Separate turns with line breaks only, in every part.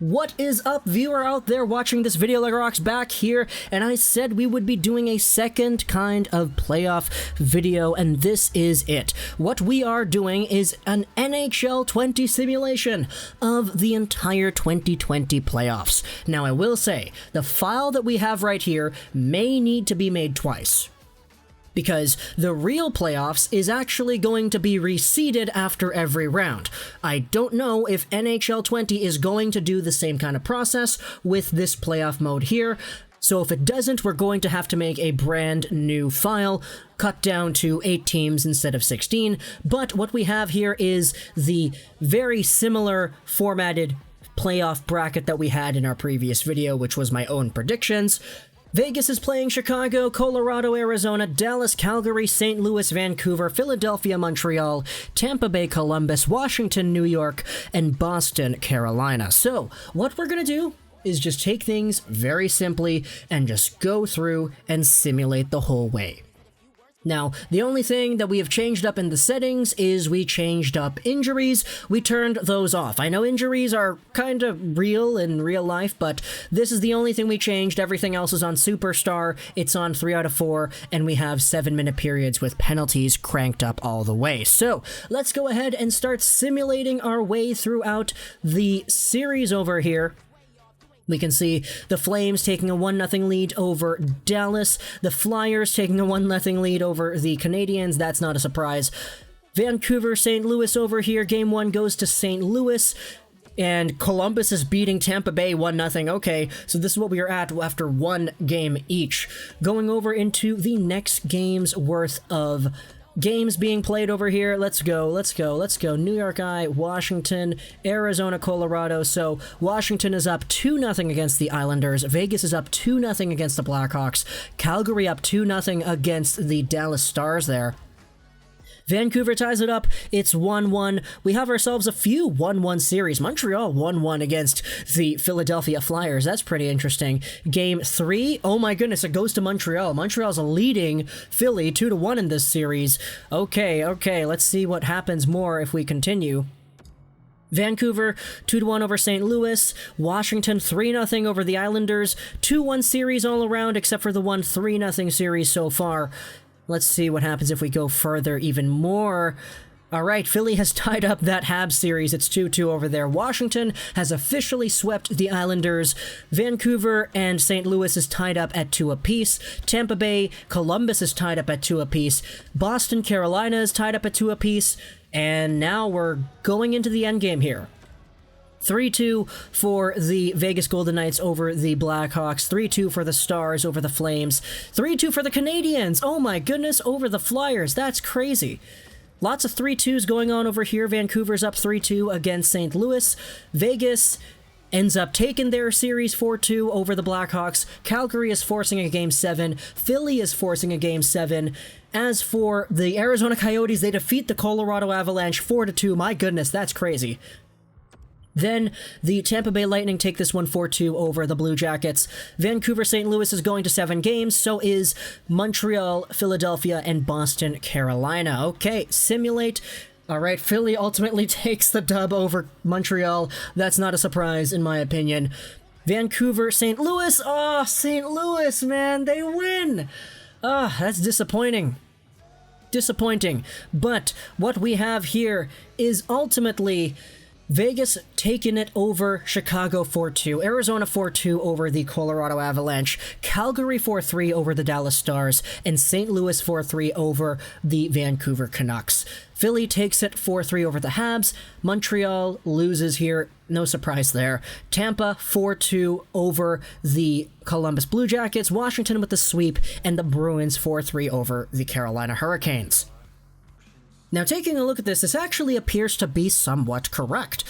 What is up, viewer out there watching this video? Rocks back here, and I said we would be doing a second kind of playoff video, and this is it. What we are doing is an NHL 20 simulation of the entire 2020 playoffs. Now, I will say, the file that we have right here may need to be made twice, because the real playoffs is actually going to be reseeded after every round. I don't know if NHL 20 is going to do the same kind of process with this playoff mode here, so if it doesn't, we're going to have to make a brand new file, cut down to 8 teams instead of 16, but what we have here is the very similar formatted playoff bracket that we had in our previous video, which was my own predictions. Vegas is playing Chicago, Colorado, Arizona, Dallas, Calgary, St. Louis, Vancouver, Philadelphia, Montreal, Tampa Bay, Columbus, Washington, New York, and Boston, Carolina. So, what we're gonna do is just take things very simply and just go through and simulate the whole way. Now, the only thing that we have changed up in the settings is we changed up injuries. We turned those off. I know injuries are kind of real in real life, but this is the only thing we changed. Everything else is on Superstar. It's on 3 out of 4, and we have 7-minute periods with penalties cranked up all the way. So, let's go ahead and start simulating our way throughout the series over here. We can see the Flames taking a 1-0 lead over Dallas, the Flyers taking a 1-0 lead over the Canadiens. That's not a surprise. Vancouver, St. Louis over here. Game 1 goes to St. Louis, and Columbus is beating Tampa Bay 1-0. Okay, so this is what we are at after one game each. Going over into the next game's worth of games being played over here. Let's go. New York Washington, Arizona, Colorado. So Washington is up 2-0 against the Islanders. Vegas is up 2-0 against the Blackhawks. Calgary up 2-0 against the Dallas Stars there. Vancouver ties it up. It's 1-1. We have ourselves a few 1-1 series. Montreal 1-1 against the Philadelphia Flyers. That's pretty interesting. Game 3. Oh my goodness, it goes to Montreal. Montreal's leading Philly 2-1 in this series. Okay, let's see what happens more if we continue. Vancouver 2-1 over St. Louis. Washington 3-0 over the Islanders. 2-1 series all around except for the 3-0 series so far. Let's see what happens if we go further even more. All right, Philly has tied up that Habs series. It's 2-2 over there. Washington has officially swept the Islanders. Vancouver and St. Louis is tied up at 2 apiece. Tampa Bay, Columbus is tied up at 2 apiece. Boston, Carolina is tied up at 2 apiece. And now we're going into the endgame here. 3-2 for the Vegas Golden Knights over the Blackhawks. 3-2 for the Stars over the Flames. 3-2 for the Canadiens. Oh my goodness, over the Flyers. That's crazy. Lots of 3-2s going on over here. Vancouver's up 3-2 against St. Louis. Vegas ends up taking their series 4-2 over the Blackhawks. Calgary is forcing a Game 7. Philly is forcing a Game 7. As for the Arizona Coyotes, they defeat the Colorado Avalanche 4-2. My goodness, that's crazy. Then the Tampa Bay Lightning take this one 4-2 over the Blue Jackets. Vancouver, St. Louis is going to 7 games, so is Montreal, Philadelphia, and Boston, Carolina. Okay, simulate. All right, Philly ultimately takes the dub over Montreal. That's not a surprise, in my opinion. Vancouver, St. Louis. Oh, St. Louis, man, they win. Ah, that's disappointing. But what we have here is ultimately Vegas taking it over Chicago 4-2, Arizona 4-2 over the Colorado Avalanche, Calgary 4-3 over the Dallas Stars, and St. Louis 4-3 over the Vancouver Canucks. Philly takes it 4-3 over the Habs. Montreal loses here, no surprise there. Tampa 4-2 over the Columbus Blue Jackets, Washington with the sweep, and the Bruins 4-3 over the Carolina Hurricanes. Now, taking a look at this actually appears to be somewhat correct.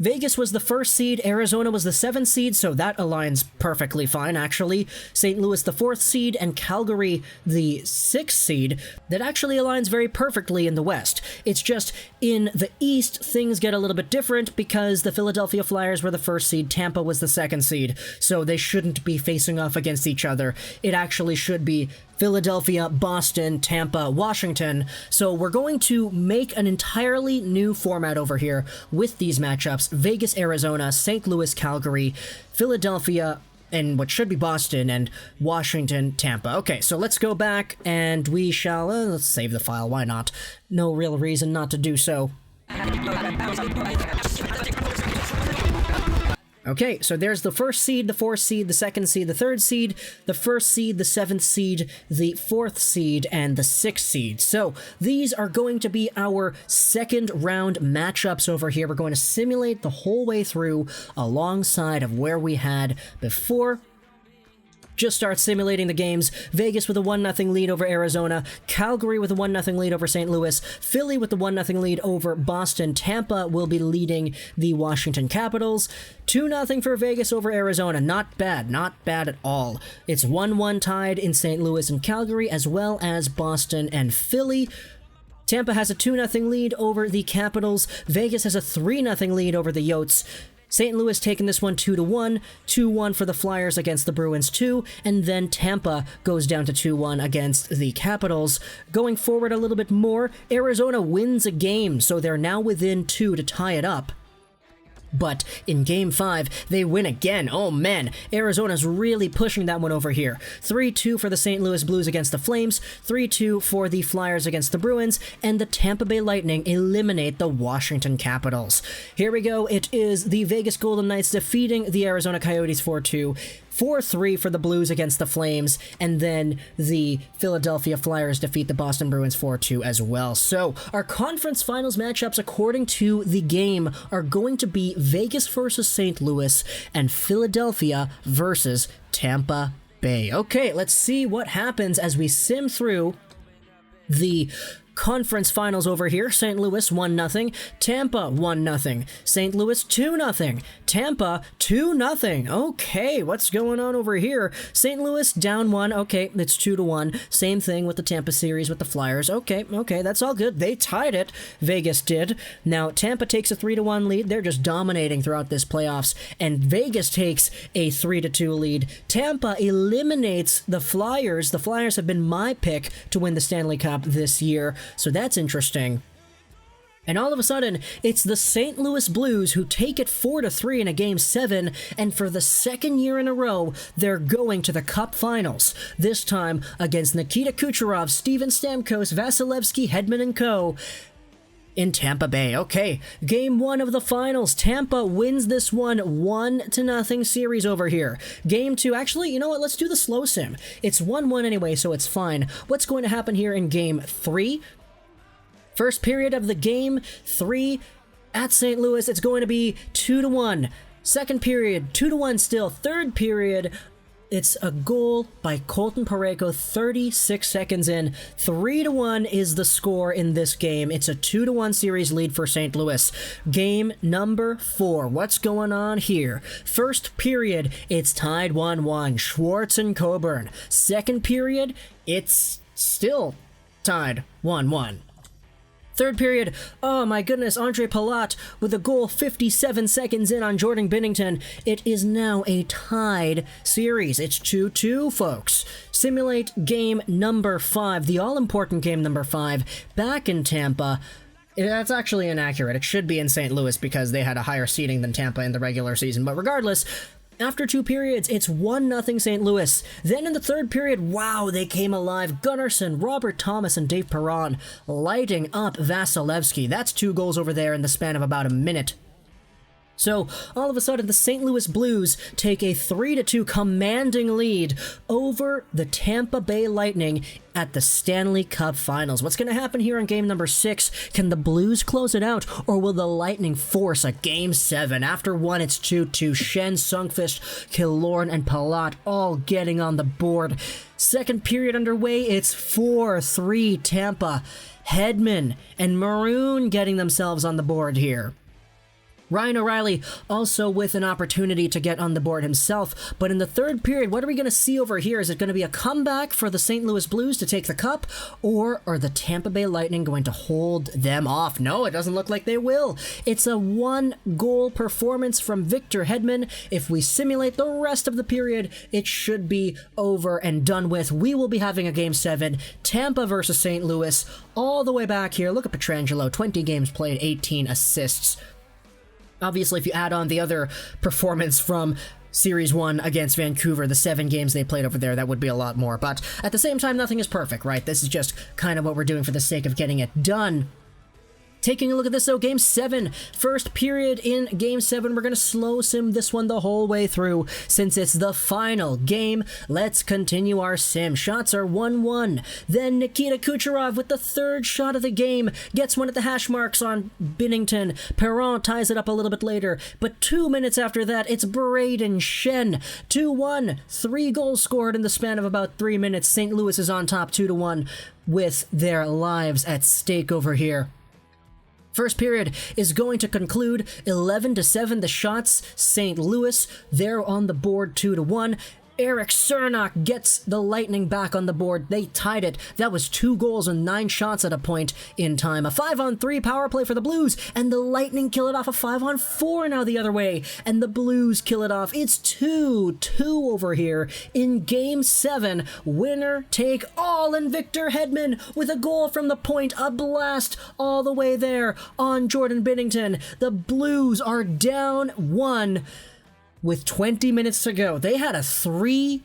Vegas was the 1st seed, Arizona was the 7th seed, so that aligns perfectly fine, actually. St. Louis the 4th seed, and Calgary the 6th seed. That actually aligns very perfectly in the West. It's just, in the East, things get a little bit different because the Philadelphia Flyers were the 1st seed, Tampa was the 2nd seed, so they shouldn't be facing off against each other. It actually should be Philadelphia, Boston, Tampa, Washington. So we're going to make an entirely new format over here with these matchups. Vegas, Arizona, St. Louis, Calgary, Philadelphia, and what should be Boston, and Washington, Tampa. Okay, so let's go back and we shall, let's save the file, why not? No real reason not to do so. Okay, so there's the first seed, the fourth seed, the second seed, the third seed, the first seed, the seventh seed, the fourth seed, and the sixth seed. So these are going to be our second round matchups over here. We're going to simulate the whole way through alongside of where we had before. Just start simulating the games. Vegas with a 1-0 lead over Arizona, Calgary with a 1-0 lead over St. Louis, Philly with the 1-0 lead over Boston, Tampa will be leading the Washington Capitals, 2-0 for Vegas over Arizona. Not bad at all. It's 1-1 tied in St. Louis and Calgary, as well as Boston and Philly. Tampa has a 2-0 lead over the Capitals, Vegas has a 3-0 lead over the Yotes, St. Louis taking this one 2-1, 2-1 for the Flyers against the Bruins 2, and then Tampa goes down to 2-1 against the Capitals. Going forward a little bit more, Arizona wins a game, so they're now within 2 to tie it up. But in Game 5, they win again. Oh man, Arizona's really pushing that one over here. 3-2 for the St. Louis Blues against the Flames, 3-2 for the Flyers against the Bruins, and the Tampa Bay Lightning eliminate the Washington Capitals. Here we go, it is the Vegas Golden Knights defeating the Arizona Coyotes 4-2. 4-3 for the Blues against the Flames, and then the Philadelphia Flyers defeat the Boston Bruins 4-2 as well. So, our conference finals matchups, according to the game, are going to be Vegas versus St. Louis and Philadelphia versus Tampa Bay. Okay, let's see what happens as we sim through the conference finals over here. St. Louis 1-0, Tampa 1-0, St. Louis 2-0, Tampa 2-0. Okay, what's going on over here? St. Louis down 1. Okay, it's 2-1. Same thing with the Tampa series with the Flyers. Okay, that's all good. They tied it. Vegas did. Now Tampa takes a 3-1 lead. They're just dominating throughout this playoffs, and Vegas takes a 3-2 lead. Tampa eliminates the Flyers. The Flyers have been my pick to win the Stanley Cup this year. So that's interesting. And all of a sudden, it's the St. Louis Blues who take it 4-3 in a Game 7, and for the second year in a row, they're going to the Cup Finals. This time against Nikita Kucherov, Steven Stamkos, Vasilevsky, Hedman, and co. in Tampa Bay. Okay, Game 1 of the finals. Tampa wins this one 1-0 series over here. Game 2, actually, you know what? Let's do the slow sim. It's 1-1 anyway, so it's fine. What's going to happen here in Game 3? First period of the Game 3 at St. Louis, it's going to be 2-1. Second period, 2-1 still. Third period, it's a goal by Colton Parayko 36 seconds in. 3-1 is the score in this game. It's a 2-1 series lead for St. Louis. Game number 4. What's going on here? First period, it's tied 1-1. Schwartz and Coburn. Second period, it's still tied 1-1. Third period, oh my goodness, Andre Palat with a goal 57 seconds in on Jordan Binnington. It is now a tied series. It's 2-2, folks. Simulate game number 5, the all-important game number 5, back in Tampa. That's actually inaccurate. It should be in St. Louis because they had a higher seeding than Tampa in the regular season. But regardless, after 2 periods, it's 1-0 St. Louis. Then in the third period, wow, they came alive. Gunnarsson, Robert Thomas, and Dave Perron lighting up Vasilevsky. That's 2 goals over there in the span of about a minute. So, all of a sudden, the St. Louis Blues take a 3-2 commanding lead over the Tampa Bay Lightning at the Stanley Cup Finals. What's going to happen here in game number 6? Can the Blues close it out, or will the Lightning force a game 7? After 1, it's 2-2. Schenn, Sundqvist, Killorn, and Palat all getting on the board. Second period underway, it's 4-3 Tampa. Hedman and Maroon getting themselves on the board here. Ryan O'Reilly also with an opportunity to get on the board himself, but in the third period, what are we going to see over here? Is it going to be a comeback for the St. Louis Blues to take the cup, or are the Tampa Bay Lightning going to hold them off? No, it doesn't look like they will. It's a one-goal performance from Victor Hedman. If we simulate the rest of the period, it should be over and done with. We will be having a Game 7, Tampa versus St. Louis, all the way back here. Look at Pietrangelo, 20 games played, 18 assists. Obviously, if you add on the other performance from Series 1 against Vancouver, the 7 games they played over there, that would be a lot more. But at the same time, nothing is perfect, right? This is just kind of what we're doing for the sake of getting it done. Taking a look at this, though, Game 7, first period in Game 7. We're going to slow sim this one the whole way through since it's the final game. Let's continue our sim. Shots are 1-1. Then Nikita Kucherov with the third shot of the game gets one at the hash marks on Binnington. Perron ties it up a little bit later, but 2 minutes after that, it's Braden Shen. 2-1. 3 goals scored in the span of about 3 minutes. St. Louis is on top 2-1 with their lives at stake over here. First period is going to conclude 11-7. The Shots, St. Louis, they're on the board 2-1. Eric Cernak gets the Lightning back on the board. They tied it. That was 2 goals and 9 shots at a point in time. A 5-on-3 power play for the Blues, and the Lightning kill it off. A 5-on-4 now the other way, and the Blues kill it off. It's 2-2 over here in Game 7. Winner take all, and Victor Hedman with a goal from the point. A blast all the way there on Jordan Binnington. The Blues are down 1. With 20 minutes to go. They had a 3-2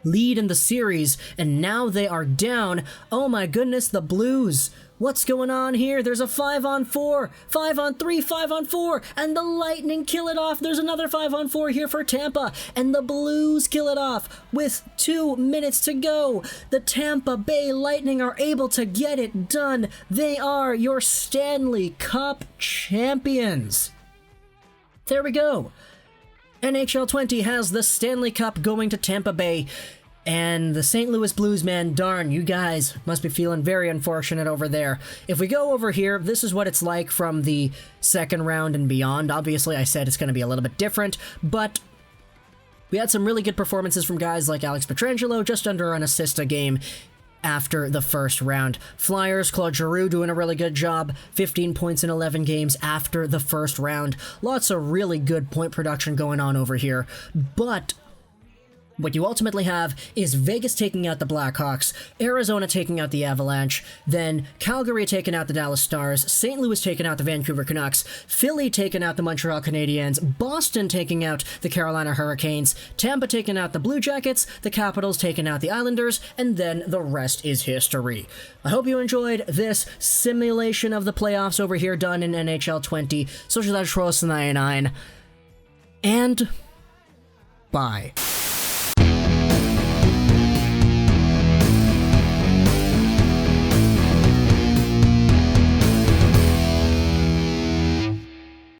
lead in the series, and now they are down. Oh my goodness, the Blues. What's going on here? There's a 5-on-4, 5-on-3, 5-on-4, and the Lightning kill it off. There's another 5-on-4 here for Tampa, and the Blues kill it off with 2 minutes to go. The Tampa Bay Lightning are able to get it done. They are your Stanley Cup champions. There we go. NHL 20 has the Stanley Cup going to Tampa Bay, and the St. Louis Blues, man, darn, you guys must be feeling very unfortunate over there. If we go over here, this is what it's like from the second round and beyond. Obviously, I said it's going to be a little bit different, but we had some really good performances from guys like Alex Pietrangelo, just under an assist a game after the first round. Flyers, Claude Giroux doing a really good job. 15 points in 11 games after the first round. Lots of really good point production going on over here. But what you ultimately have is Vegas taking out the Blackhawks, Arizona taking out the Avalanche, then Calgary taking out the Dallas Stars, St. Louis taking out the Vancouver Canucks, Philly taking out the Montreal Canadiens, Boston taking out the Carolina Hurricanes, Tampa taking out the Blue Jackets, the Capitals taking out the Islanders, and then the rest is history. I hope you enjoyed this simulation of the playoffs over here done in NHL 20. Social 99, and bye.